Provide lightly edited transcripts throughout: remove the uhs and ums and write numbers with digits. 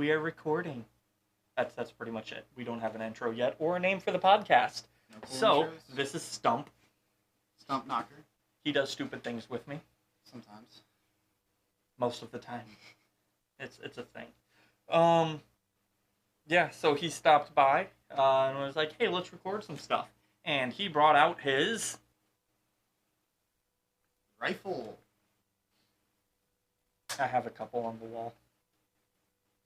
We are recording. That's pretty much it. We don't have an intro yet or a name for the podcast. No cool So intros? this is Stump. Stump knocker. He does stupid things with me Sometimes. most of the time. It's a thing. Yeah. So he stopped by and was like, "Hey, let's record some stuff." And he brought out his Rifle. I have a couple on the wall.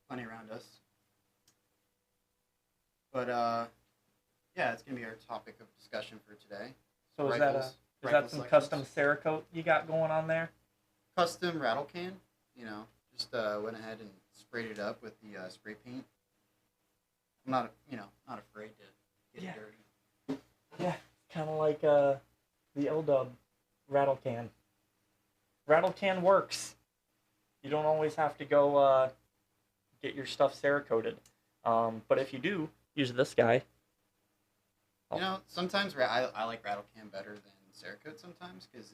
Plenty around us. But, yeah, it's going to be our topic of discussion for today. So is Rifles, that rifle some selections. custom Cerakote you got going on there? Custom rattle can. Just went ahead and sprayed it up with the spray paint. I'm not afraid to get Yeah. it dirty. Yeah, kind of like the L-Dub rattle can. Rattle can works. You don't always have to go get your stuff Cerakoted. But if you do, use this guy. Sometimes I like rattle can better than Cerakote sometimes because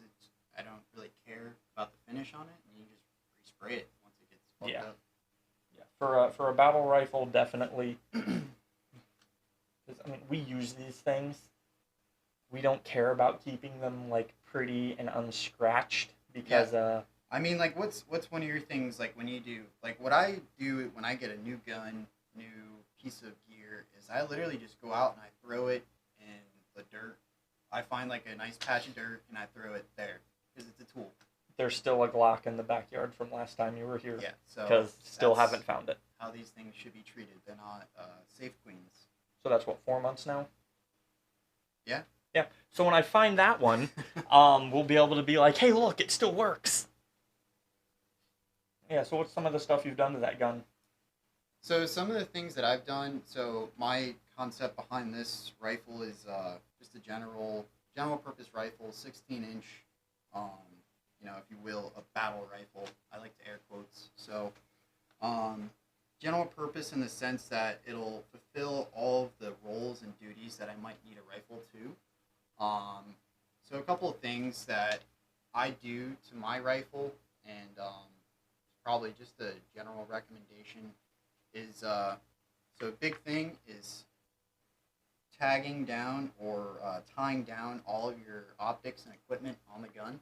I don't really care about the finish on it, and you just respray it once it gets fucked up. Yeah, for a battle rifle, definitely. 'Cause, we use these things. We don't care about keeping them like pretty and unscratched because What's one of your things like when you do what I do when I get a new gun, new piece of gear is I literally just go out and I throw it in the dirt. I find like a nice patch of dirt and I throw it there because it's a tool. there's still a Glock in the backyard from last time you were here. Yeah, so Because still that's haven't found it. how these things should be treated. They're not safe queens. So that's what, 4 months now? Yeah. Yeah. So when I find that one, we'll be able to be like, hey, look, it still works. Yeah, so what's some of the stuff you've done to that gun? So some of the things that I've done, so my concept behind this rifle is just a general purpose rifle, 16-inch, if you will, a battle rifle. I like to air quotes. So general purpose in the sense that it'll fulfill all of the roles and duties that I might need a rifle to. So a couple of things that I do to my rifle, and probably just a general recommendation, is so a big thing is tagging down or tying down all of your optics and equipment on the gun.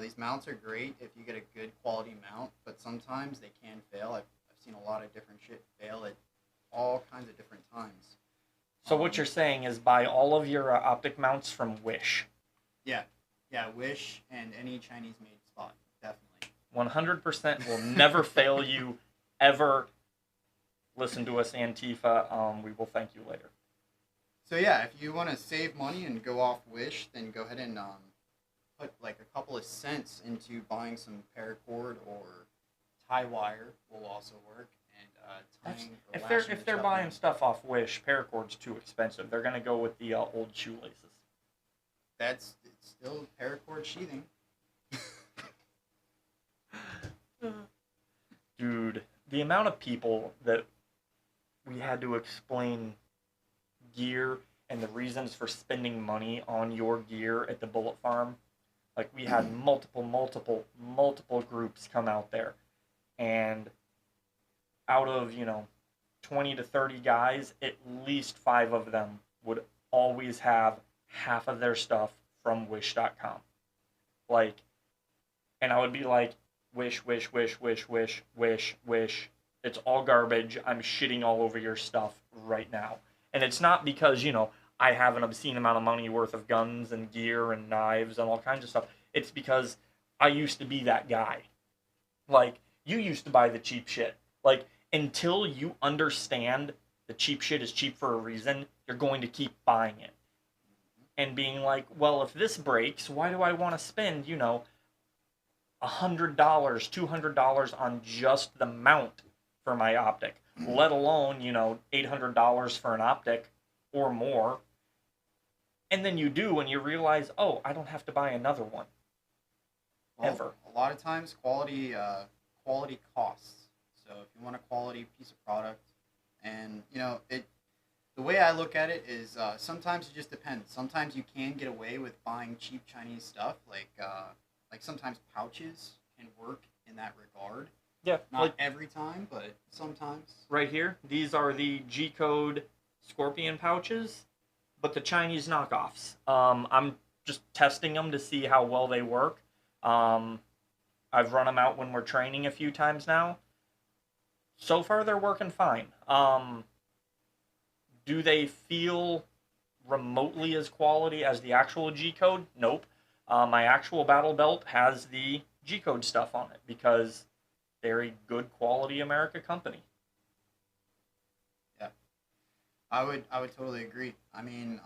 These mounts are great if you get a good quality mount, but sometimes they can fail. I've seen a lot of different shit fail at all kinds of different times. So what you're saying is buy all of your optic mounts from Wish. Yeah, Wish and any Chinese-made spot, definitely. 100% will never fail you, ever. Listen to us, Antifa. We will thank you later. So yeah, if you want to save money and go off Wish, then go ahead and put like a couple of cents into buying some paracord or tie wire will also work, and tying. If they're buying stuff off Wish, paracord's too expensive. They're gonna go with the old shoelaces. It's still paracord sheathing. Dude, the amount of people that we had to explain gear and the reasons for spending money on your gear at the bullet farm. Like, we had multiple groups come out there. And out of, 20 to 30 guys, at least 5 of them would always have half of their stuff from Wish.com. Like, and I would be like, Wish. It's all garbage. I'm shitting all over your stuff right now. And it's not because, I have an obscene amount of money worth of guns and gear and knives and all kinds of stuff. It's because I used to be that guy. Like, you used to buy the cheap shit. Like, until you understand the cheap shit is cheap for a reason, you're going to keep buying it. And being like, well, if this breaks, why do I want to spend, $100, $200 on just the mount for my optic, let alone, $800 for an optic or more. And then you do, and you realize, oh, I don't have to buy another one. Well, Ever. A lot of times, quality costs. So if you want a quality piece of product, and the way I look at it is sometimes it just depends. Sometimes you can get away with buying cheap Chinese stuff, like sometimes pouches can work in that regard. Yeah, Not like every time, but sometimes. right here, these are the G Code Scorpion pouches, but the Chinese knockoffs. I'm just testing them to see how well they work. Um, I've run them out when we're training a few times now. So far, they're working fine. Do they feel remotely as quality as the actual G Code? Nope. My actual battle belt has the G Code stuff on it because they're a good quality America company. Yeah, I would totally agree. I mean,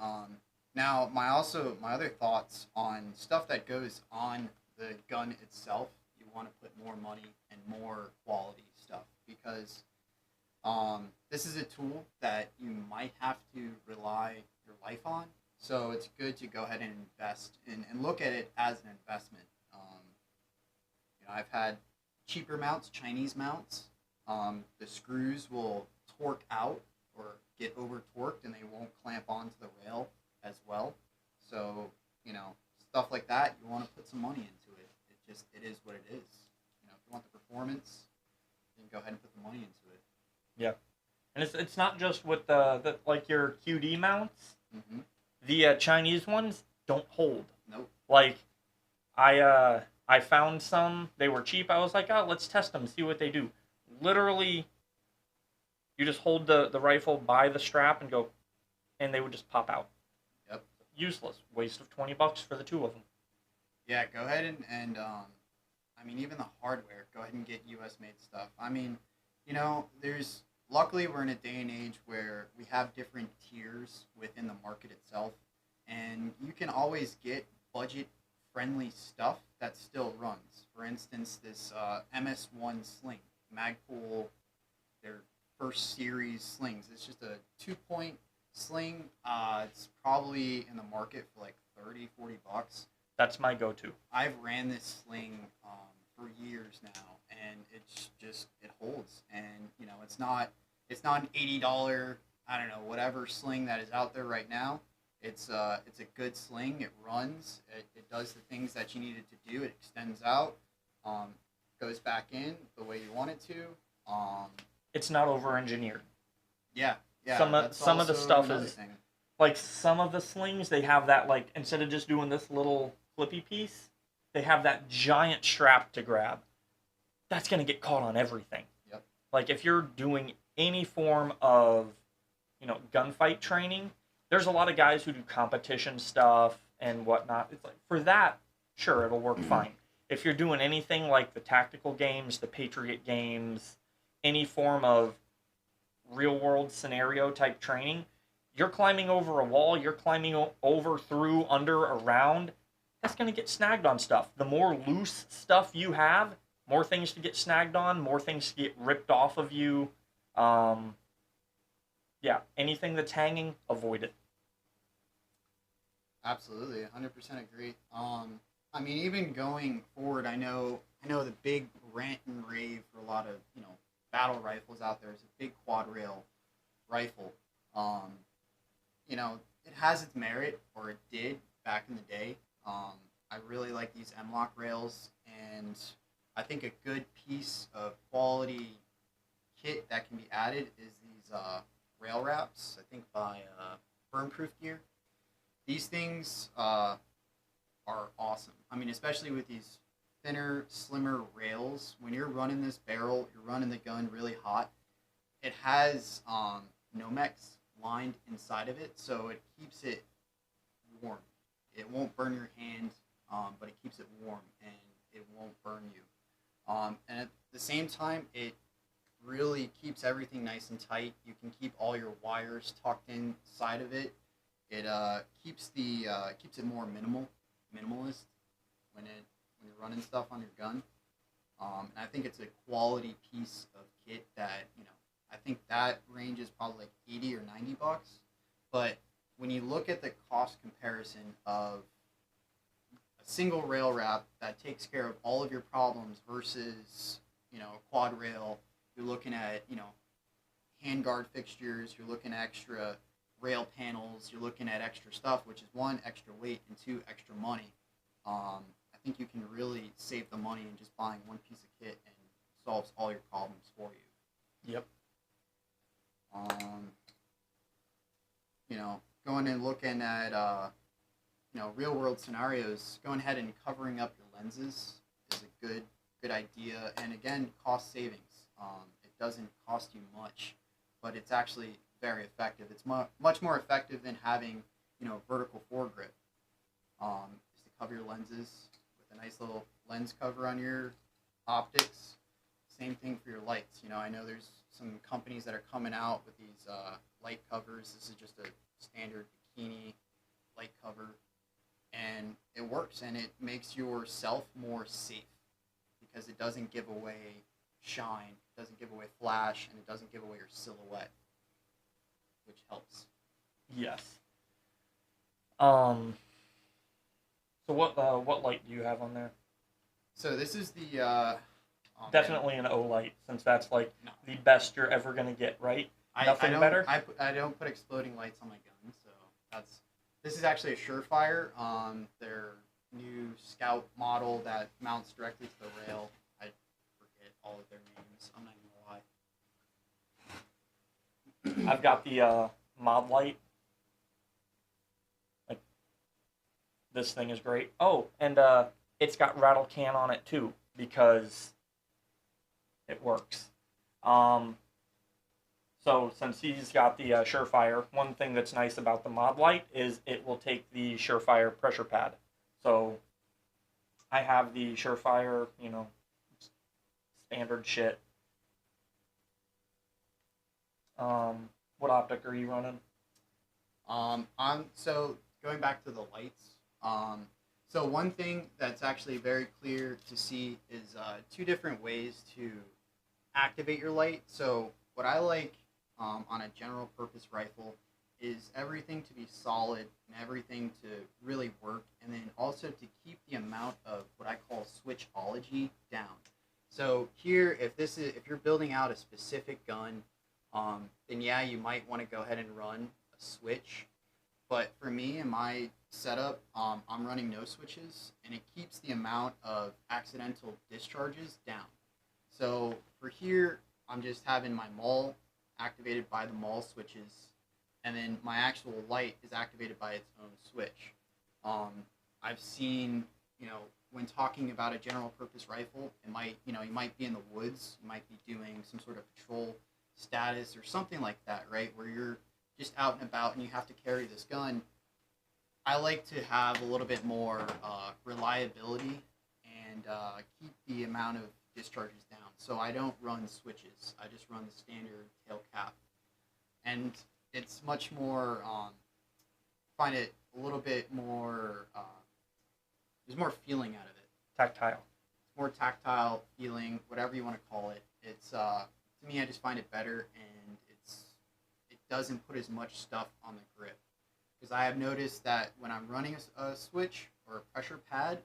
now my other thoughts on stuff that goes on the gun itself. You want to put more money and more quality stuff because this is a tool that you might have to rely your life on. So it's good to go ahead and invest and look at it as an investment. I've had cheaper mounts, Chinese mounts. The screws will torque out or get over torqued and they won't clamp onto the rail as well. So, stuff like that, you want to put some money into it. It is what it is. If you want the performance, then go ahead and put the money into it. Yeah, and it's not just with the like your QD mounts. Mm-hmm. The Chinese ones don't hold. Nope. Like I found some. They were cheap. I was like, oh, let's test them, see what they do. Literally, you just hold the rifle by the strap and go, and they would just pop out. Yep. Useless. Waste of $20 for the two of them. Yeah, go ahead and I mean, even the hardware, go ahead and get U.S. made stuff. I mean, luckily we're in a day and age where we have different tiers within the market itself, and you can always get budget-friendly stuff that still runs. For instance, this MS-1 sling, Magpul, their first series slings. It's just a 2-point sling. It's probably in the market for like 30, $40. That's my go-to. I've ran this sling for years now, and it holds. And it's not an $80, I don't know, whatever sling that is out there right now. It's a good sling. It runs. It does the things that you need it to do. It extends out, goes back in the way you want it to. It's not over-engineered. Yeah, yeah. Some of the stuff is thing. like some of the slings they have that like instead of just doing this little flippy piece, they have that giant strap to grab. That's gonna get caught on everything. Yep. Like if you're doing any form of, gunfight training, there's a lot of guys who do competition stuff and whatnot. It's like for that, sure, it'll work fine. If you're doing anything like the tactical games, the Patriot games, any form of real world scenario type training, you're climbing over a wall, you're climbing over, through, under, around, that's going to get snagged on stuff. The more loose stuff you have, more things to get snagged on, more things to get ripped off of you. Yeah, anything that's hanging, avoid it. Absolutely, 100% agree. I mean, even going forward, I know the big rant and rave for a lot of battle rifles out there is a big quad rail rifle. It has its merit, or it did back in the day. I really like these M-Lock rails, and I think a good piece of quality kit that can be added is these rail wraps. I think by Burnproof Gear. These things are awesome. I mean, especially with these thinner, slimmer rails. When you're running this barrel, you're running the gun really hot. It has Nomex lined inside of it, so it keeps it warm. It won't burn your hand, but it keeps it warm and it won't burn you. And at the same time, it really keeps everything nice and tight. You can keep all your wires tucked inside of it. It keeps it more minimalist when you're running stuff on your gun. And I think it's a quality piece of kit that I think that range is probably like $80 or $90. But when you look at the cost comparison of a single rail wrap that takes care of all of your problems versus a quad rail, you're looking at handguard fixtures, you're looking at extra rail panels, you're looking at extra stuff, which is one, extra weight, and two, extra money. I think you can really save the money in just buying one piece of kit and solves all your problems for you. Yep. Um, going and looking at real world scenarios, going ahead and covering up your lenses is a good idea. And again, cost savings. It doesn't cost you much, but it's actually very effective. It's much more effective than having vertical foregrip. Is to cover your lenses with a nice little lens cover on your optics. Same thing for your lights. I know there's some companies that are coming out with these light covers. This is just a standard bikini light cover, and it works, and it makes yourself more safe because it doesn't give away shine, it doesn't give away flash, and it doesn't give away your silhouette, which helps. Yes. So what light do you have on there? So this is the Definitely an O light, since that's like no. the best you're ever gonna get, right? Nothing better. I don't put exploding lights on my gun, so this is actually a Surefire. Their new Scout model that mounts directly to the rail. I forget all of their names. I'm not even gonna lie. I've got the mod light. Like, this thing is great. Oh, and it's got rattle can on it too, because it works. So since he's got the Surefire, one thing that's nice about the mod light is it will take the Surefire pressure pad. So I have the Surefire, standard shit. What optic are you running? So going back to the lights. So one thing that's actually very clear to see is two different ways to activate your light. So what I like on a general purpose rifle is everything to be solid and everything to really work, and then also to keep the amount of what I call switchology down. So here, if you're building out a specific gun, then yeah, you might want to go ahead and run a switch. But for me and my setup, I'm running no switches, and it keeps the amount of accidental discharges down. So for here, I'm just having my MAL activated by the MAL switches, and then my actual light is activated by its own switch. I've seen, when talking about a general purpose rifle, it might, you might be in the woods, you might be doing some sort of patrol status or something like that, right? Where you're just out and about and you have to carry this gun. I like to have a little bit more reliability and keep the amount of discharges down. So I don't run switches. I just run the standard tail cap. And it's much more, find it a little bit more, there's more feeling out of it. Tactile. It's more tactile feeling, whatever you want to call it. It's, to me, I just find it better, and it doesn't put as much stuff on the grip. Because I have noticed that when I'm running a switch or a pressure pad,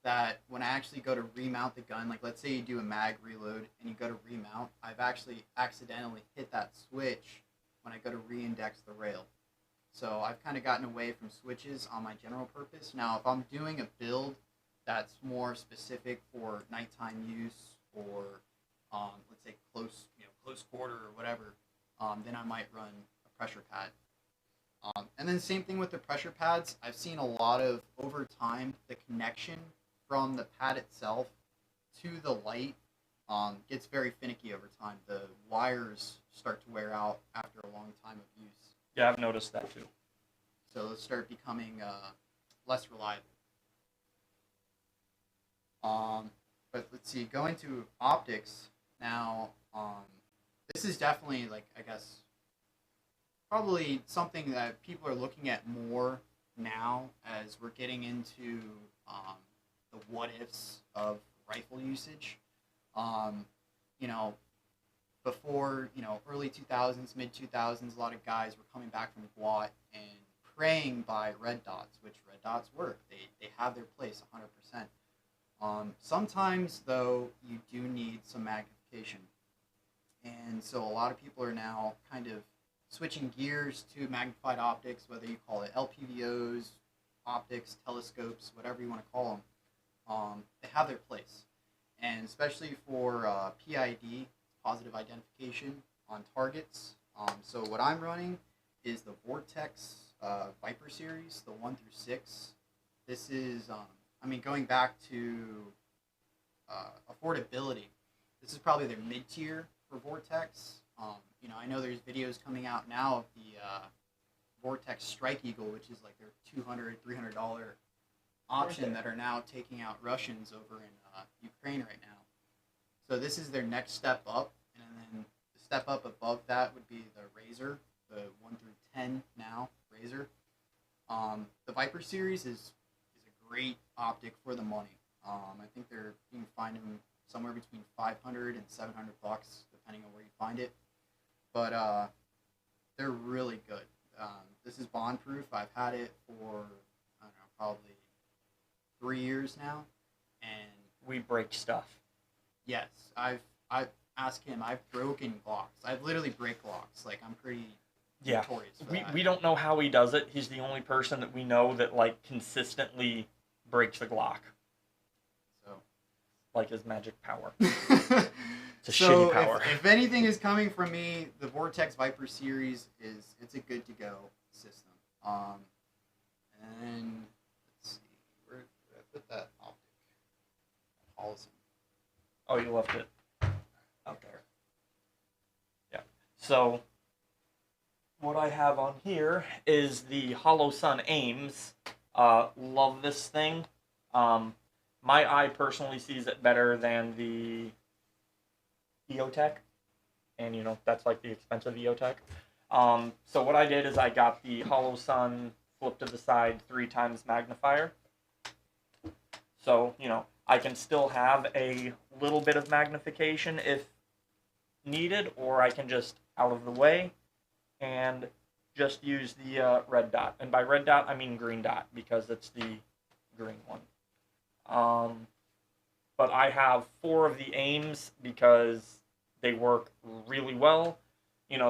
that when I actually go to remount the gun, like let's say you do a mag reload and you go to remount, I've actually accidentally hit that switch when I go to re-index the rail. So I've kind of gotten away from switches on my general purpose. Now, if I'm doing a build that's more specific for nighttime use or let's say close quarter or whatever, then I might run a pressure pad. And then same thing with the pressure pads. I've seen a lot of, over time, the connection from the pad itself to the light gets very finicky over time. The wires start to wear out after a long time of use. Yeah, I've noticed that too. So those start becoming less reliable. But let's see, going to optics now, this is definitely, like, I guess, probably something that people are looking at more now as we're getting into the what-ifs of rifle usage. Before, early 2000s, mid-2000s, a lot of guys were coming back from GWAT and praying by red dots, which red dots work. They have their place 100%. Sometimes, though, you do need some magnification. And so a lot of people are now kind of switching gears to magnified optics, whether you call it LPVOs, optics, telescopes, whatever you want to call them. They have their place. and especially for PID, positive identification on targets. So what I'm running is the Vortex Viper series, the 1 through 6. This is, going back to affordability. This is probably their mid-tier for Vortex. I know there's videos coming out now of the Vortex Strike Eagle, which is like their $200, $300 option that are now taking out Russians over in Ukraine right now. So this is their next step up, and then the step up above that would be the Razor, the 1 through 10 now Razor. The Viper series is a great optic for the money. I think you can find them somewhere between $500 and $700 depending on where you find it. But they're really good. This is bond proof. I've had it for probably 3 years now, and We break stuff. yes, I've asked him. I've broken Glocks. I've literally break Glocks. Like, I'm pretty notorious for that. We don't know how he does it. He's the only person that we know that like consistently breaks a Glock. So Like his magic power. It's a so shitty power. if anything is coming from me, the Vortex Viper series it's a good to go system. And let's see, where did I put that optic? Policy. Oh, you left it out there. Yeah. So what I have on here is the Hollow Sun Ames. Love this thing. My eye personally sees it better than the EOTech, and that's like the expensive EOTech. So what I did is I got the Hollow Sun flip to the side 3 times magnifier. So I can still have a little bit of magnification if needed, or I can just out of the way and just use the red dot. And by red dot I mean green dot because it's the green one. But I have 4 of the Ames because they work really well.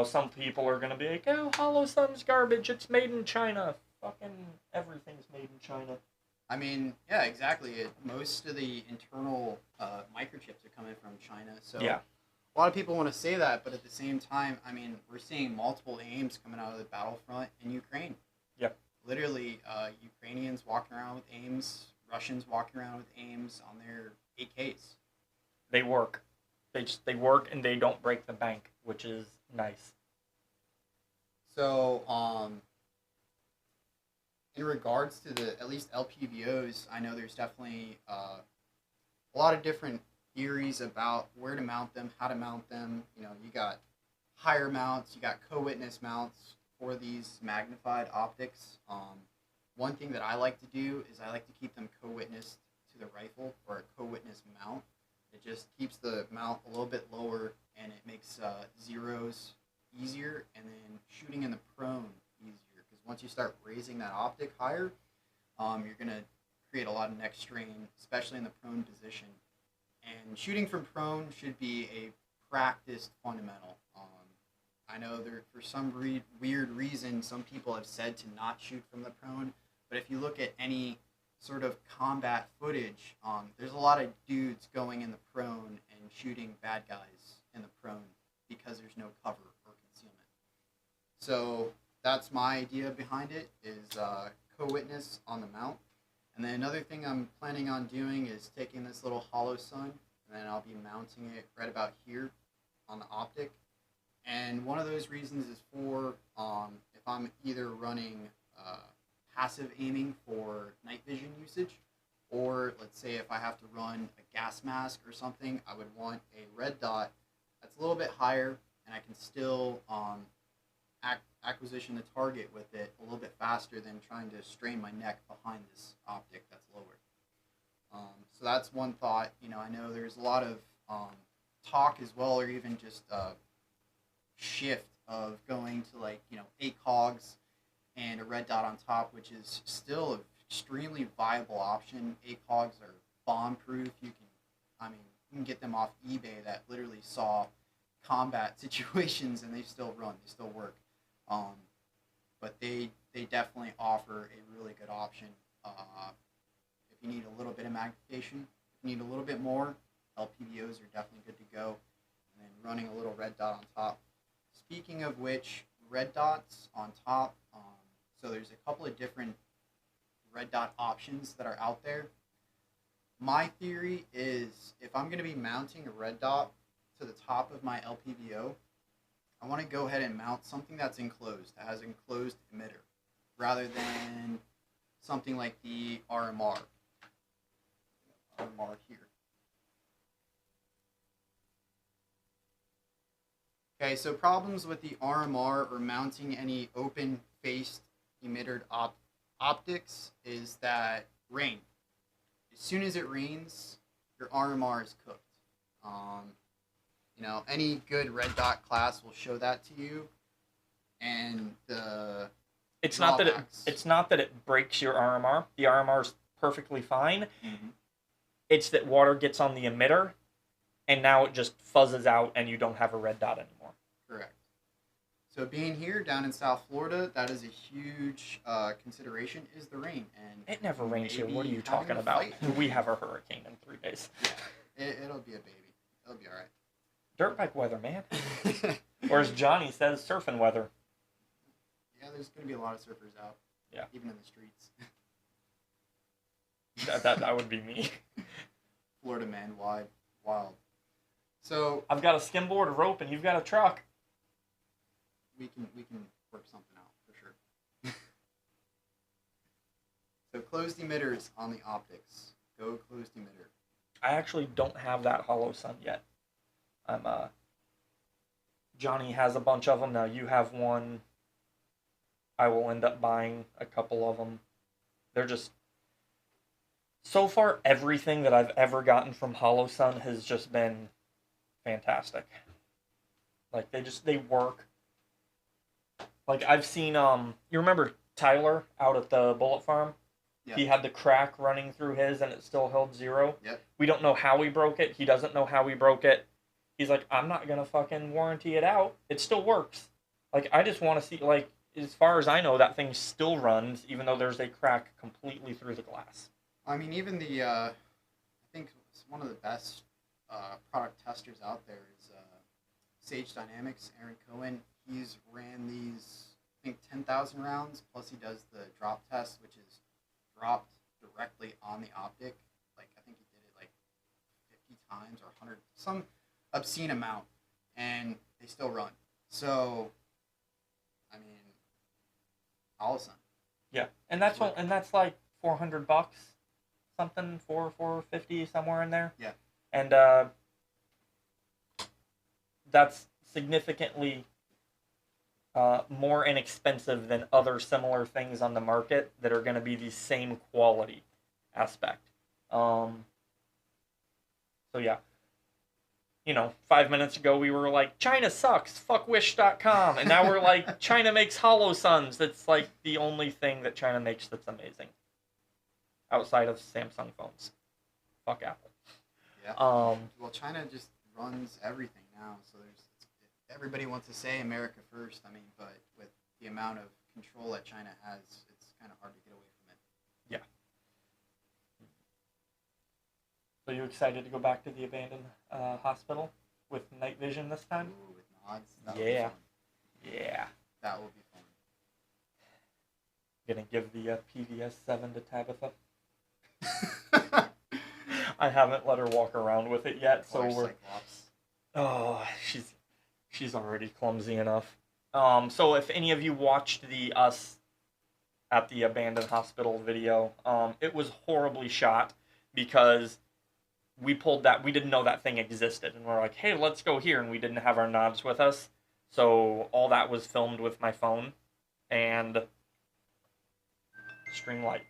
Some people are going to be like, oh, Hollow Sun's garbage. It's made in China. Fucking everything's made in China. I mean, yeah, exactly. Most of the internal microchips are coming from China. So Yeah. a lot of people want to say that, but at the same time, I mean, we're seeing multiple Ames coming out of the battlefront in Ukraine. Yep. Literally, Ukrainians walking around with Ames, Russians walking around with Ames on their AKs. They work. They work and they don't break the bank, which is nice. So, in regards to at least LPVOs, I know there's definitely a lot of different theories about where to mount them, how to mount them. You got higher mounts, you got co-witness mounts for these magnified optics. One thing that I like to do is I like to keep them co-witnessed to the rifle, or a co-witness mount. It just keeps the mount a little bit lower, and it makes zeros easier, and then shooting in the prone easier. Because once you start raising that optic higher, you're going to create a lot of neck strain, especially in the prone position. And shooting from prone should be a practiced fundamental. I know for some weird reason, some people have said to not shoot from the prone, but if you look at any sort of combat footage, there's a lot of dudes going in the prone and shooting bad guys in the prone because there's no cover or concealment. So that's my idea behind it, is co-witness on the mount. And then another thing I'm planning on doing is taking this little Hollow Sun, and then I'll be mounting it right about here on the optic. And one of those reasons is for if I'm either running passive aiming for night vision usage, or let's say if I have to run a gas mask or something, I would want a red dot that's a little bit higher, and I can still acquisition the target with it a little bit faster than trying to strain my neck behind this optic that's lower. So that's one thought. I know there's a lot of talk as well, or even just shift of going to 8 cogs and a red dot on top, which is still an extremely viable option. 8 cogs are bomb proof. You can get them off eBay that literally saw combat situations and they still run, they still work. But they definitely offer a really good option. If you need a little bit of magnification, if you need a little bit more, LPVOs are definitely good to go. And then running a little red dot on top. Speaking of which, red dots on top, so there's a couple of different red dot options that are out there. My theory is if I'm going to be mounting a red dot to the top of my LPVO, I want to go ahead and mount something that's enclosed, that has an enclosed emitter, rather than something like the RMR. RMR here. Okay, so problems with the RMR or mounting any open-faced emitted optics is that rain. As soon as it rains, your RMR is cooked. You know, any good red dot class will show that to you. And the it's not that it breaks your RMR. The RMR is perfectly fine. Mm-hmm. It's that water gets on the emitter, and now it just fuzzes out, and you don't have a red dot anymore. Correct. So being here down in South Florida, that is a huge consideration, is the rain. And it never rains here. What are you talking about? We have a hurricane in 3 days. Yeah, it'll be a baby. It'll be all right. Dirt bike weather, man. Or as Johnny says, surfing weather. Yeah, there's going to be a lot of surfers out. Yeah. Even in the streets. that would be me. Florida man, wild. So I've got a skimboard, a rope, and you've got a truck. We can work something out for sure. So closed emitters on the optics. Go closed emitter. I actually don't have that hollow sun yet. Johnny has a bunch of them now. You have one. I will end up buying a couple of them. They're just so far everything that I've ever gotten from Hollow Sun has just been fantastic. Like they work. Like I've seen you remember Tyler out at the Bullet Farm? Yeah. He had the crack running through his and it still held 0. Yep. We don't know how he broke it. He doesn't know how he broke it. He's like, I'm not gonna fucking warranty it out. It still works. Like I just want to see, like, as far as I know, that thing still runs even though there's a crack completely through the glass. I mean, even the I think one of the best product testers out there is Sage Dynamics. Aaron Cohen. He's ran these, I think, 10,000 rounds. Plus, he does the drop test, which is dropped directly on the optic. Like I think he did it like 50 times or 100, some obscene amount, and they still run. So, I mean, Allison. Yeah, and that's what, and that's like $400, something, $450, somewhere in there. Yeah, and that's significantly more inexpensive than other similar things on the market that are going to be the same quality aspect. So yeah. You know, 5 minutes ago we were like, China sucks, fuck Wish.com. And now we're like, China makes Hollow Suns. That's like the only thing that China makes that's amazing. Outside of Samsung phones. Fuck Apple. Yeah. Well, China just runs everything now. So everybody wants to say America first. I mean, but with the amount of control that China has, it's kind of hard to get away from it. Yeah. So you excited to go back to the abandoned hospital with night vision this time? Ooh, with nods? Yeah. Yeah. That will be fun. Gonna give the PVS 7 to Tabitha. I haven't let her walk around with it yet, so we're... Cyclops. Oh, she's already clumsy enough. So if any of you watched the us at the abandoned hospital video, it was horribly shot because we didn't know that thing existed, and we're like, hey, let's go here, and we didn't have our nods with us, so all that was filmed with my phone and string light.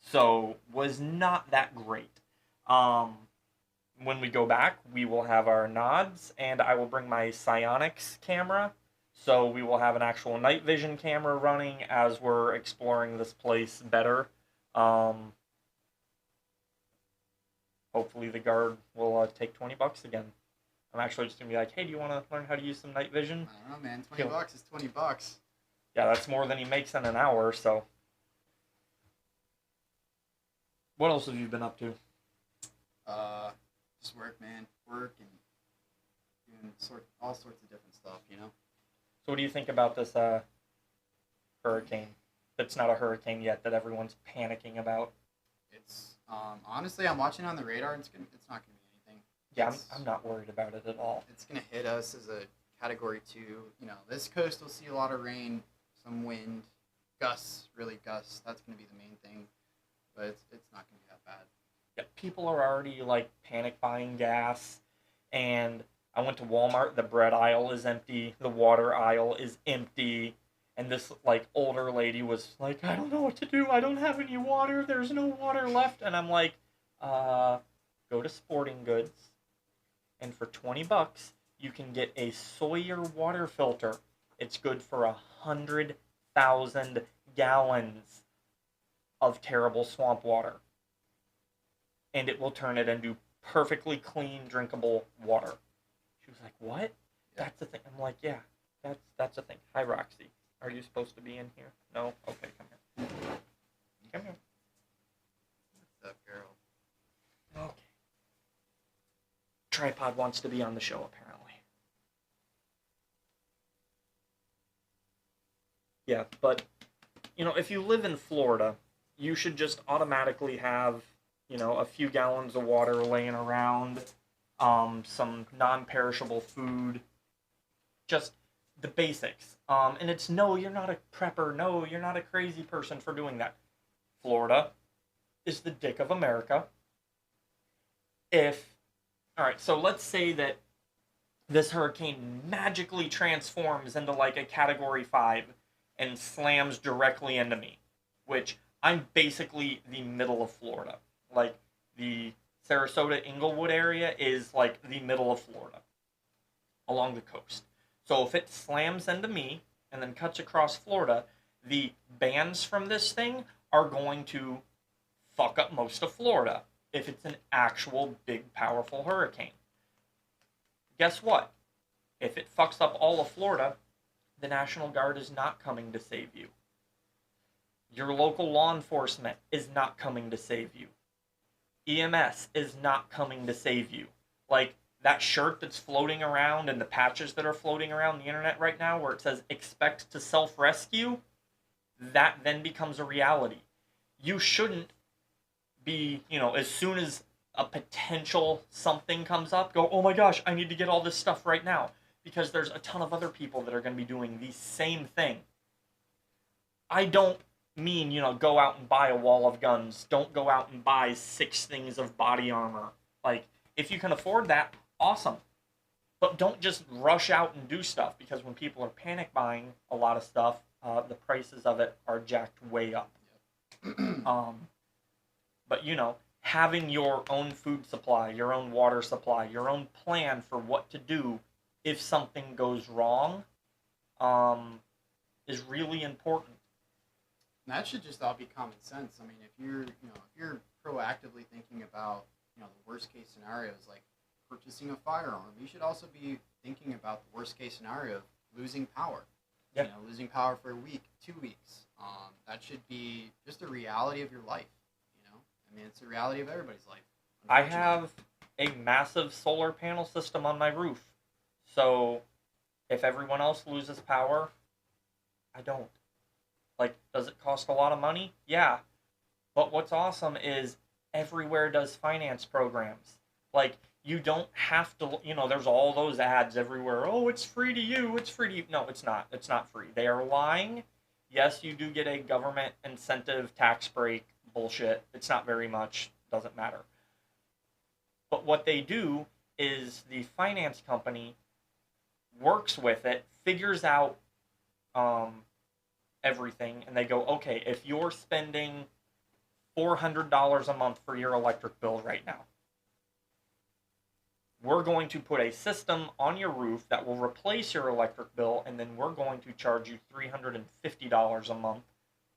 So was not that great. When we go back, we will have our nods, and I will bring my Psionics camera, so we will have an actual night vision camera running as we're exploring this place better. Hopefully the guard will take $20 again. I'm actually just going to be like, hey, do you want to learn how to use some night vision? I don't know, man. $20 is $20. Yeah, that's more than he makes in an hour, so. What else have you been up to? Just work, man. Work and doing all sorts of different stuff, So what do you think about this hurricane? That's not a hurricane yet that everyone's panicking about. It's honestly, I'm watching on the radar. It's not gonna be anything. Yeah, I'm not worried about it at all. It's gonna hit us as a Category 2. This coast will see a lot of rain, some wind, gusts, really gusts. That's gonna be the main thing, but it's not gonna be that bad. Yeah, people are already like panic buying gas, and I went to Walmart. The bread aisle is empty. The water aisle is empty. And this like older lady was like, I don't know what to do. I don't have any water. There's no water left. And I'm like, go to Sporting Goods, and for $20, you can get a Sawyer water filter. It's good for 100,000 gallons of terrible swamp water, and it will turn it into perfectly clean, drinkable water. She was like, what? That's the thing. I'm like, yeah, that's a thing. Hi, Roxy. Are you supposed to be in here? No? Okay, come here. Come here. What's up, girl? Okay. Tripod wants to be on the show, apparently. Yeah, but, if you live in Florida, you should just automatically have, a few gallons of water laying around, some non-perishable food, just the basics. And it's, no, you're not a prepper. No, you're not a crazy person for doing that. Florida is the dick of America. All right, so let's say that this hurricane magically transforms into like a Category 5 and slams directly into me, which I'm basically the middle of Florida. Like, the Sarasota, Inglewood area is like the middle of Florida along the coast. So if it slams into me and then cuts across Florida, the bands from this thing are going to fuck up most of Florida if it's an actual big, powerful hurricane. Guess what? If it fucks up all of Florida, the National Guard is not coming to save you. Your local law enforcement is not coming to save you. EMS is not coming to save you. Like, that shirt that's floating around and the patches that are floating around the internet right now where it says expect to self-rescue, that then becomes a reality. You shouldn't be, as soon as a potential something comes up, go, oh my gosh, I need to get all this stuff right now. Because there's a ton of other people that are going to be doing the same thing. I don't mean, go out and buy a wall of guns. Don't go out and buy 6 things of body armor. Like, if you can afford that, awesome. But don't just rush out and do stuff, because when people are panic buying a lot of stuff, the prices of it are jacked way up. But, having your own food supply, your own water supply, your own plan for what to do if something goes wrong, is really important. And that should just all be common sense. I mean, if you're proactively thinking about, the worst case scenarios, like purchasing a firearm, you should also be thinking about the worst case scenario of losing power. Yep. Losing power for a week, 2 weeks. That should be just a reality of your life. I mean, it's a reality of everybody's life. I have a massive solar panel system on my roof. So, if everyone else loses power, I don't. Like, does it cost a lot of money? Yeah. But what's awesome is everywhere does finance programs. Like, you don't have to, there's all those ads everywhere. Oh, it's free to you. It's free to you. No, it's not. It's not free. They are lying. Yes, you do get a government incentive tax break. Bullshit. It's not very much. Doesn't matter. But what they do is the finance company works with it, figures out everything, and they go, okay, if you're spending $400 a month for your electric bill right now, we're going to put a system on your roof that will replace your electric bill, and then we're going to charge you $350 a month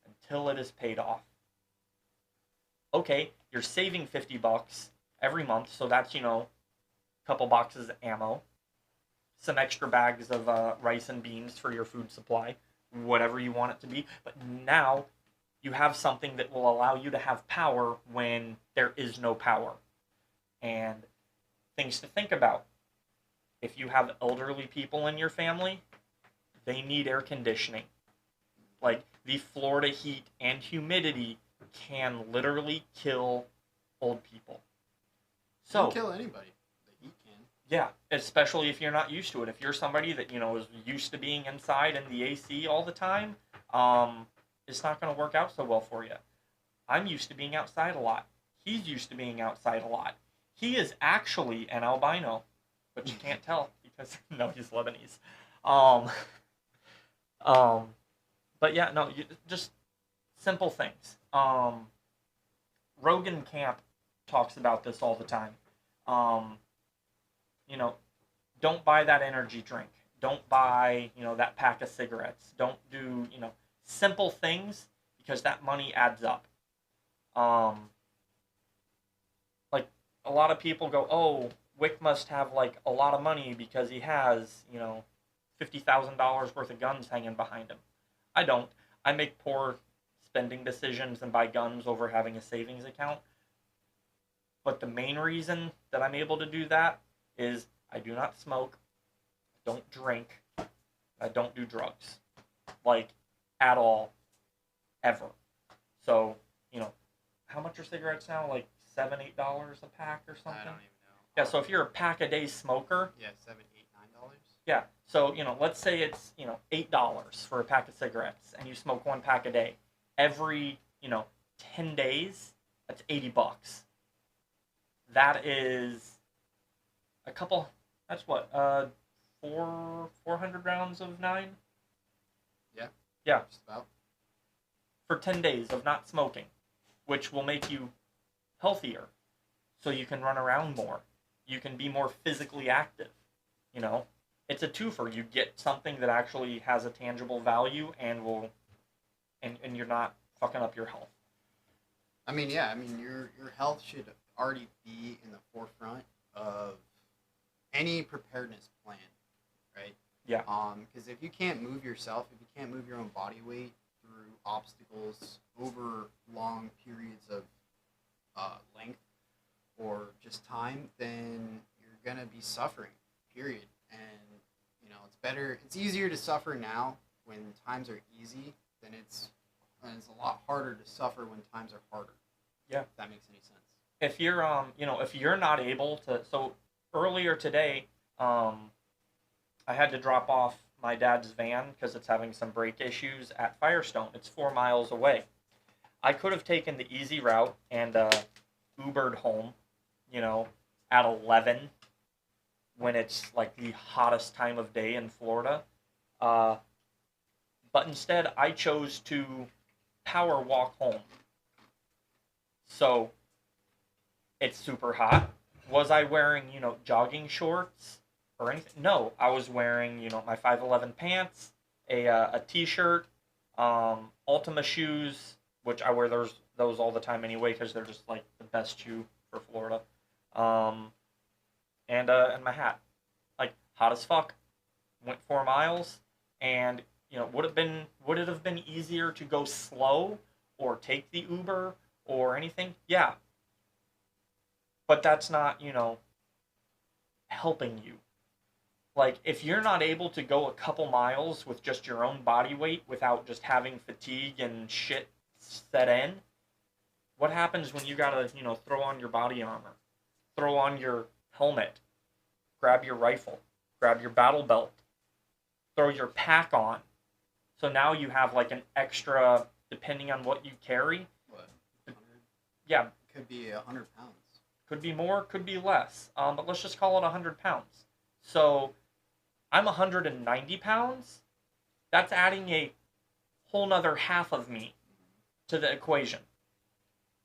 until it is paid off. Okay, you're saving $50 every month, so that's, a couple boxes of ammo, some extra bags of rice and beans for your food supply, whatever you want it to be. But now you have something that will allow you to have power when there is no power. And Things to think about. If you have elderly people in your family, they need air conditioning. Like, the Florida heat and humidity can literally kill old people. It can So, kill anybody. The heat can. yeah, especially if you're not used to it. If you're somebody that, is used to being inside in the AC all the time, it's not going to work out so well for you. I'm used to being outside a lot. He's used to being outside a lot. He is actually an albino, but you can't tell because, no, he's Lebanese. Um, um, but yeah, no, just simple things. Rogan Camp talks about this all the time. Um, you know, don't buy that energy drink. Don't buy, that pack of cigarettes. Don't do, simple things because that money adds up. Um, like a lot of people go, oh, Wick must have like a lot of money because he has, $50,000 worth of guns hanging behind him. I don't. I make poor spending decisions and buy guns over having a savings account. But the main reason that I'm able to do that is I do not smoke, don't drink, I don't do drugs. Like, at all. Ever. So, how much are cigarettes now? Like $7, $8 a pack or something? I don't even know. Yeah, so if you're a pack a day smoker. Yeah, $7, $8, $9. Yeah, so, let's say it's, $8 for a pack of cigarettes and you smoke one pack a day. Every, 10 days, that's $80. That is a couple, that's what, 400 rounds of 9? Yeah. Yeah. Just about. For 10 days of not smoking, which will make you healthier. So you can run around more. You can be more physically active. It's a twofer. You get something that actually has a tangible value and and you're not fucking up your health. I mean, yeah. I mean, your health should already be in the forefront of any preparedness plan, right? Yeah. Because if you can't move yourself, if you can't move your own body weight through obstacles over long periods of length or just time, then you're gonna be suffering. Period. And it's easier to suffer now when times are easy than it's a lot harder to suffer when times are harder. Yeah. If that makes any sense. If you're if you're not able to, so earlier today, I had to drop off my dad's van because it's having some brake issues at Firestone. It's 4 miles away. I could have taken the easy route and Ubered home, at 11 when it's like the hottest time of day in Florida. But instead, I chose to power walk home. So it's super hot. Was I wearing, jogging shorts or anything? No, I was wearing, my 511 pants, a t-shirt, Ultima shoes, which I wear those all the time anyway because they're just like the best shoe for Florida, and my hat. Like, hot as fuck. Went 4 miles, and would it have been easier to go slow or take the Uber or anything? Yeah. But that's not, helping you. Like, if you're not able to go a couple miles with just your own body weight without just having fatigue and shit set in, what happens when you gotta, throw on your body armor, throw on your helmet, grab your rifle, grab your battle belt, throw your pack on? So now you have like an extra, depending on what you carry. What? 100? Yeah. Could be 100 pounds. Could be more, could be less. But let's just call it 100 pounds. So I'm 190 pounds. That's adding a whole nother half of me to the equation.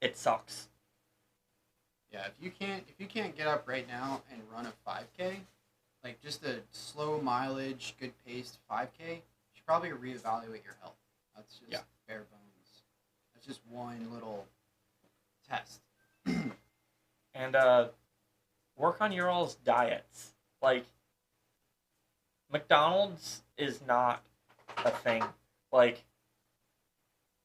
It sucks. Yeah, if you can't get up right now and run a 5K, like just a slow mileage, good paced 5K, you should probably reevaluate your health. That's just bare bones. That's just one little test. And work on your all's diets. Like, McDonald's is not a thing. Like,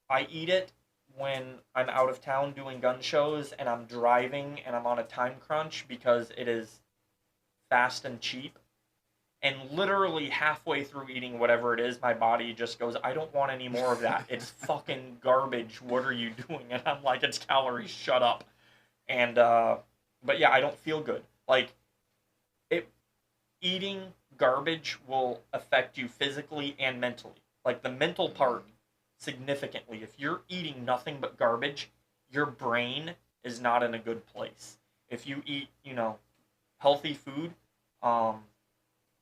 I eat it when I'm out of town doing gun shows and I'm driving and I'm on a time crunch because it is fast and cheap. And literally halfway through eating whatever it is, my body just goes, I don't want any more of that. It's fucking garbage. What are you doing? And I'm like, it's calories. Shut up. And, but yeah, I don't feel good. Like, it, eating garbage will affect you physically and mentally. Like, the mental part, significantly. If you're eating nothing but garbage, your brain is not in a good place. If you eat, healthy food, um,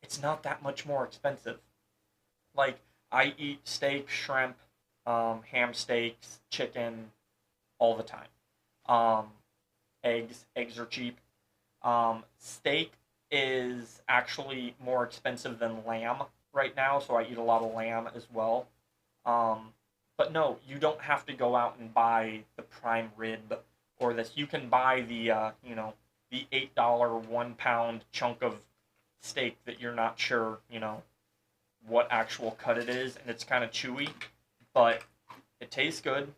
it's not that much more expensive. Like, I eat steak, shrimp, ham steaks, chicken all the time. Um, eggs are cheap. Steak is actually more expensive than lamb right now, so I eat a lot of lamb as well. Um, but no, you don't have to go out and buy the prime rib or this. You can buy the $8 1 pound chunk of steak that you're not sure, what actual cut it is, and it's kind of chewy, but it tastes good.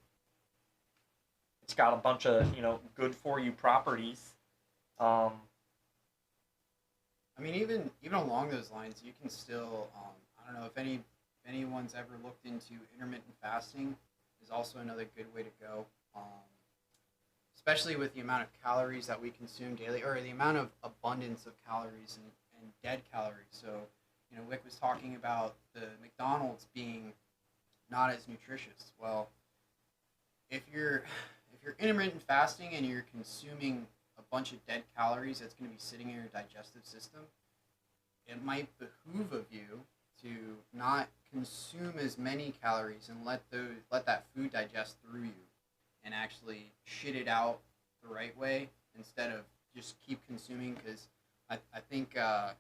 It's got a bunch of, good for you properties. Um, I mean, even along those lines, you can still. I don't know if anyone's ever looked into intermittent fasting. Is also another good way to go. Especially with the amount of calories that we consume daily, or the amount of abundance of calories and dead calories. So, Wick was talking about the McDonald's being not as nutritious. Well, if you're intermittent fasting and you're consuming a bunch of dead calories that's going to be sitting in your digestive system, it might behoove of you to not consume as many calories and let that food digest through you and actually shit it out the right way instead of just keep consuming, because I think the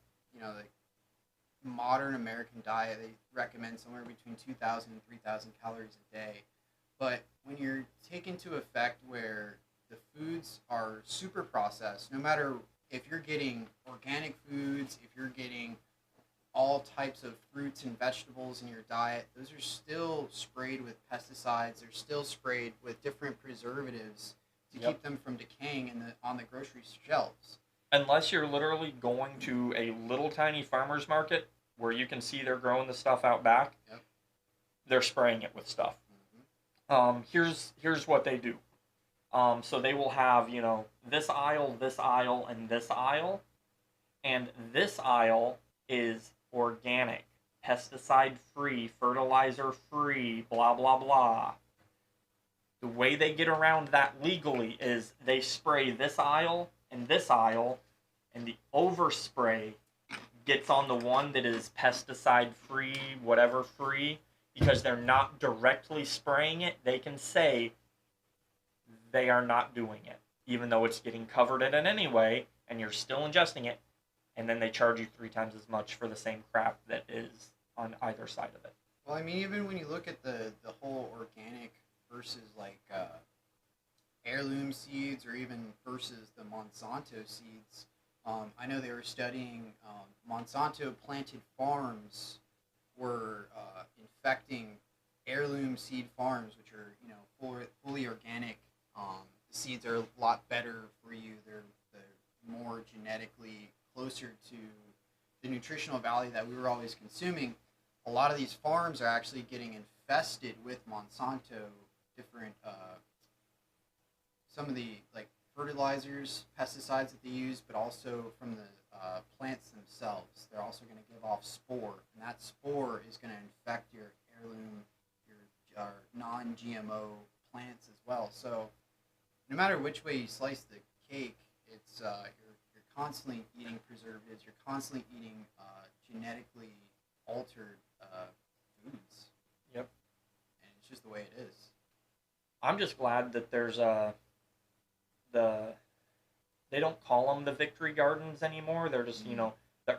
modern American diet, they recommend somewhere between 2,000 and 3,000 calories a day. But when you're taken to effect where the foods are super processed, no matter if you're getting organic foods, if you're getting all types of fruits and vegetables in your diet, those are still sprayed with pesticides. They're still sprayed with different preservatives to keep them from decaying on the grocery shelves. Unless you're literally going to a little tiny farmer's market where you can see they're growing the stuff out back, they're spraying it with stuff. Here's what they do. So they will have, this aisle, and this aisle. And this aisle is organic, pesticide free, fertilizer free, blah, blah, blah. The way they get around that legally is they spray this aisle, and the overspray gets on the one that is pesticide free, whatever free, because they're not directly spraying it. They can say they are not doing it, even though it's getting covered in it anyway, and you're still ingesting it, and then they charge you 3 times as much for the same crap that is on either side of it. Well, I mean, even when you look at the whole organic versus heirloom seeds, or even versus the Monsanto seeds, I know they were studying Monsanto planted farms were infecting heirloom seed farms, which are fully organic. The seeds are a lot better for you. They're more genetically closer to the nutritional value that we were always consuming. A lot of these farms are actually getting infested with Monsanto, different some of the fertilizers, pesticides that they use, but also from the plants themselves. They're also going to give off spore, and that spore is going to infect your heirloom, your non-GMO plants as well. So no matter which way you slice the cake, it's you're constantly eating preservatives. You're constantly eating genetically altered foods. Yep. And it's just the way it is. I'm just glad that there's they don't call them the victory gardens anymore. They're just, the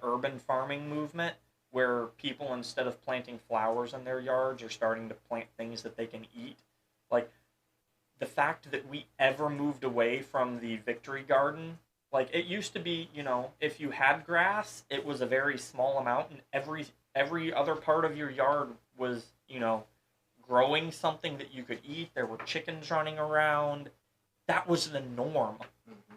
urban farming movement, where people, instead of planting flowers in their yards, are starting to plant things that they can eat. Like, the fact that we ever moved away from the victory garden, it used to be, if you had grass, it was a very small amount, and every other part of your yard was, growing something that you could eat. There were chickens running around. That was the norm. Mm-hmm.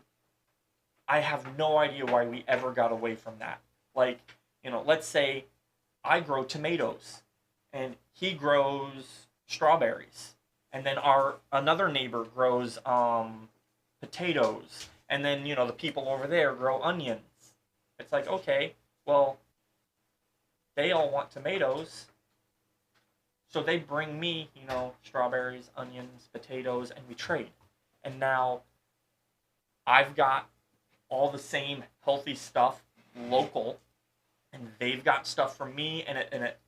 I have no idea why we ever got away from that. Like, let's say I grow tomatoes and he grows strawberries. And then our another neighbor grows potatoes. And then, the people over there grow onions. It's like, okay, well, they all want tomatoes. So they bring me, strawberries, onions, potatoes, and we trade. And now I've got all the same healthy stuff local, and they've got stuff from me, and it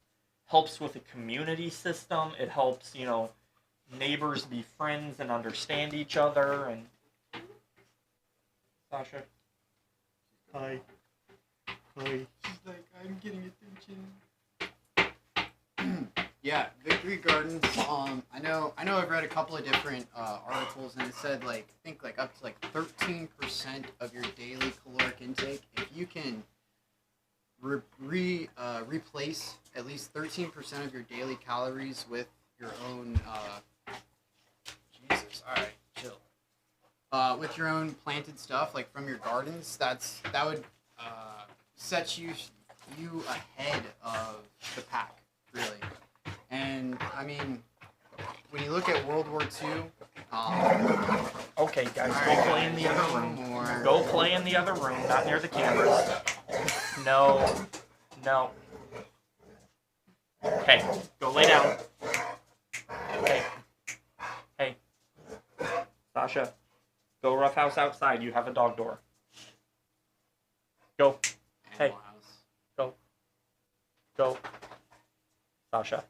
helps with the community system. It helps, neighbors be friends and understand each other. And Sasha, hi, hi. She's like, I'm getting attention. Yeah, Victory Gardens. I know. I've read a couple of different articles, and it said I think up to 13% of your daily caloric intake. If you can replace at least 13% of your daily calories with your own. Jesus, all right, chill. With your own planted stuff, like from your gardens, that would set you ahead of the pack, really. And I mean, when you look at World War II, okay, guys, go play in the other room. Go play in the other room, not near the cameras. No. Hey, go lay down. Hey, Sasha, go roughhouse outside. You have a dog door. Go. Hey, go. Sasha.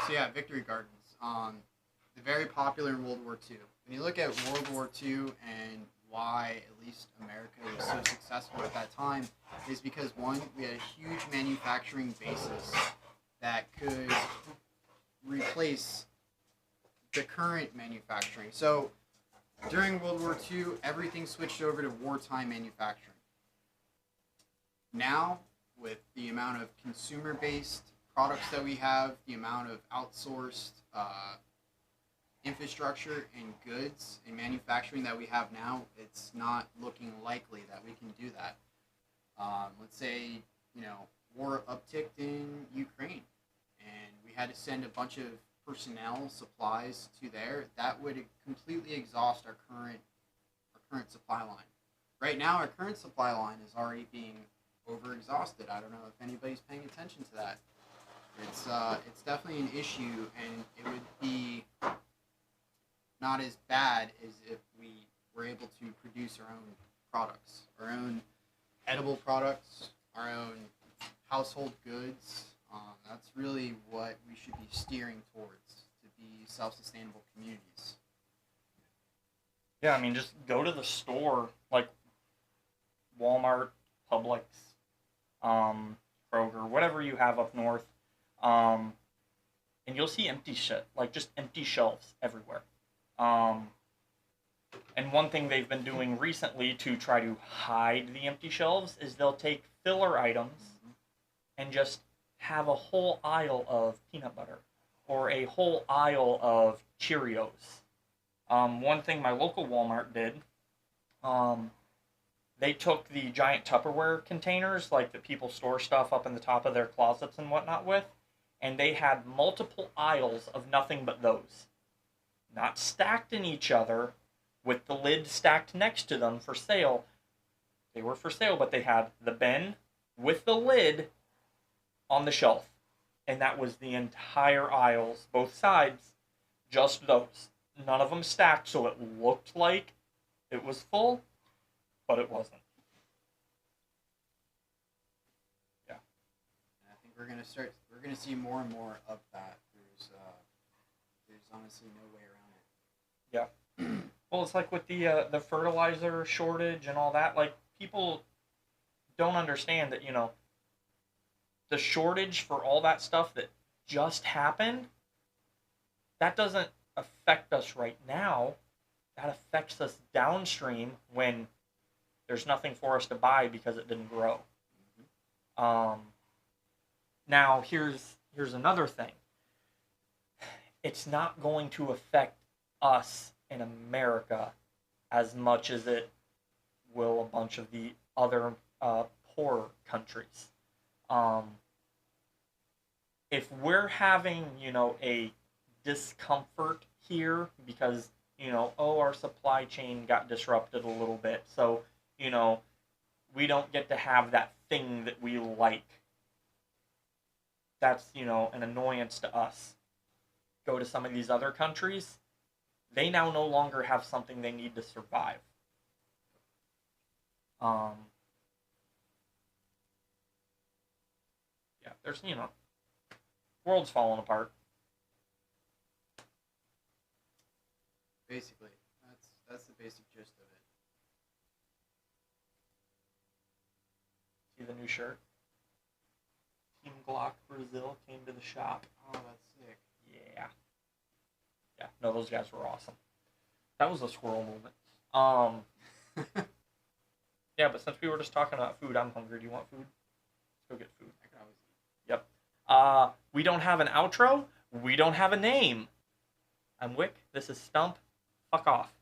So yeah, Victory Gardens. They're very popular in World War II. When you look at World War II and why at least America was so successful at that time, is because one, we had a huge manufacturing basis that could replace the current manufacturing. So during World War II, everything switched over to wartime manufacturing. Now, with the amount of consumer-based products that we have, the amount of outsourced infrastructure and goods and manufacturing that we have now, it's not looking likely that we can do that. Let's say, war upticked in Ukraine, and we had to send a bunch of personnel, supplies to there. That would completely exhaust our current supply line. Right now, our current supply line is already being overexhausted. I don't know if anybody's paying attention to that. It's definitely an issue, and it would be not as bad as if we were able to produce our own products, our own edible products, our own household goods. That's really what we should be steering towards, to be self-sustainable communities. Yeah, I mean, just go to the store, like Walmart, Publix, Kroger, whatever you have up north, and you'll see empty shit, like just empty shelves everywhere. And one thing they've been doing recently to try to hide the empty shelves is they'll take filler items and just have a whole aisle of peanut butter or a whole aisle of Cheerios. One thing my local Walmart did, they took the giant Tupperware containers, like that people store stuff up in the top of their closets and whatnot with, and they had multiple aisles of nothing but those. Not stacked in each other, with the lid stacked next to them for sale. They were for sale, but they had the bin with the lid on the shelf. And that was the entire aisles, both sides, just those. None of them stacked, so it looked like it was full, but it wasn't. Yeah. And I think we're gonna see more and more of that. There's honestly no way around it. Yeah. Well, it's like with the fertilizer shortage and all that. Like, people don't understand that, the shortage for all that stuff that just happened, that doesn't affect us right now. That affects us downstream when there's nothing for us to buy because it didn't grow. Now, here's another thing. It's not going to affect us in America as much as it will a bunch of the other poor countries. Um, if we're having, a discomfort here because, oh, our supply chain got disrupted a little bit, so, you know, we don't get to have that thing that we like. That's, an annoyance to us. Go to some of these other countries, they now no longer have something they need to survive. Um, yeah, there's, world's falling apart. Basically, that's the basic gist of it. See the new shirt? Team Glock Brazil came to the shop. Oh, that's sick. Yeah. Yeah, no, those guys were awesome. That was a squirrel movement. Yeah, but since we were just talking about food, I'm hungry. Do you want food? Let's go get food. I could always eat. Yep. We don't have an outro. We don't have a name. I'm Wick. This is Stump. Fuck off.